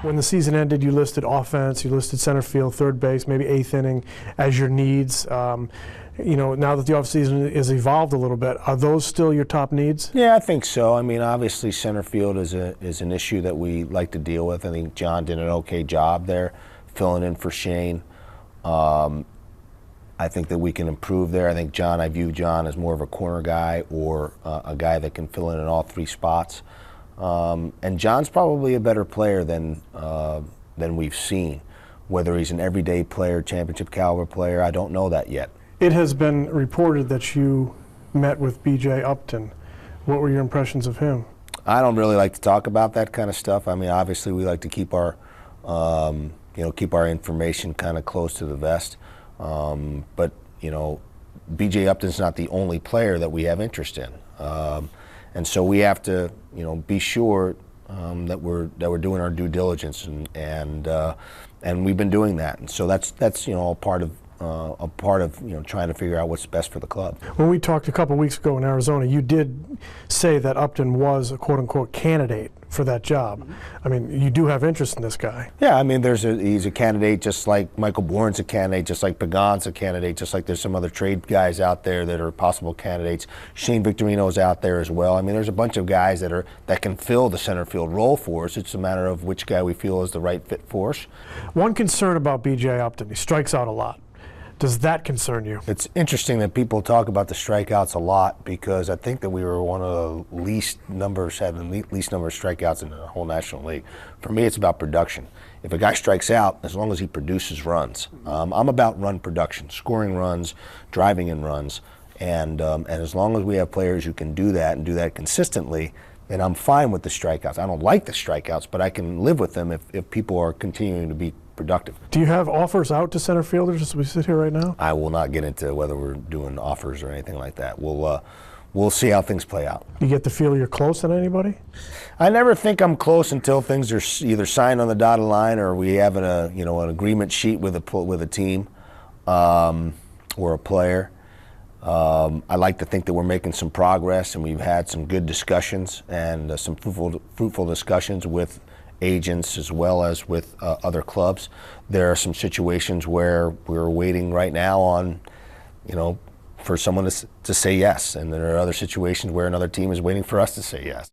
When the season ended, you listed offense, you listed center field, third base, maybe eighth inning as your needs. You know, now that the offseason has evolved a little bit, are those still your top needs? Yeah, I think so. I mean, obviously center field is an issue that we like to deal with. I think John did an okay job there, filling in for Shane. I think that we can improve there. I think I view John as more of a corner guy or a guy that can fill in all three spots. And John's probably a better player than we've seen. Whether he's an everyday player, championship caliber player, I don't know that yet. It has been reported that you met with B.J. Upton. What were your impressions of him? I don't really like to talk about that kind of stuff. I mean, obviously we like to keep our, keep our information kind of close to the vest. But you know, B.J. Upton's not the only player that we have interest in, and so we have to, be sure that we're doing our due diligence, and we've been doing that. And so that's a part of trying to figure out what's best for the club. When we talked a couple weeks ago in Arizona, you did say that Upton was a quote-unquote candidate for that job. Mm-hmm. I mean, you do have interest in this guy. Yeah, I mean, he's a candidate just like Michael Bourne's a candidate, just like Pagan's a candidate, just like there's some other trade guys out there that are possible candidates. Shane Victorino's out there as well. I mean, there's a bunch of guys that can fill the center field role for us. It's a matter of which guy we feel is the right fit for us. One concern about B.J. Upton, he strikes out a lot. Does that concern you? It's interesting that people talk about the strikeouts a lot, because I think that we were one of the least number of strikeouts in the whole National League. For me, it's about production. If a guy strikes out, as long as he produces runs. I'm about run production, scoring runs, driving in runs, and as long as we have players who can do that and do that consistently, then I'm fine with the strikeouts. I don't like the strikeouts, but I can live with them if people are continuing to be productive. Do you have offers out to center fielders as we sit here right now? I will not get into whether we're doing offers or anything like that. We'll see how things play out. You get the feel you're close on anybody? I never think I'm close until things are either signed on the dotted line or we have an agreement sheet with a team or a player. I like to think that we're making some progress, and we've had some good discussions and some fruitful discussions with agents as well as with other clubs. There are some situations where we're waiting right now on, for someone to say yes, and there are other situations where another team is waiting for us to say yes.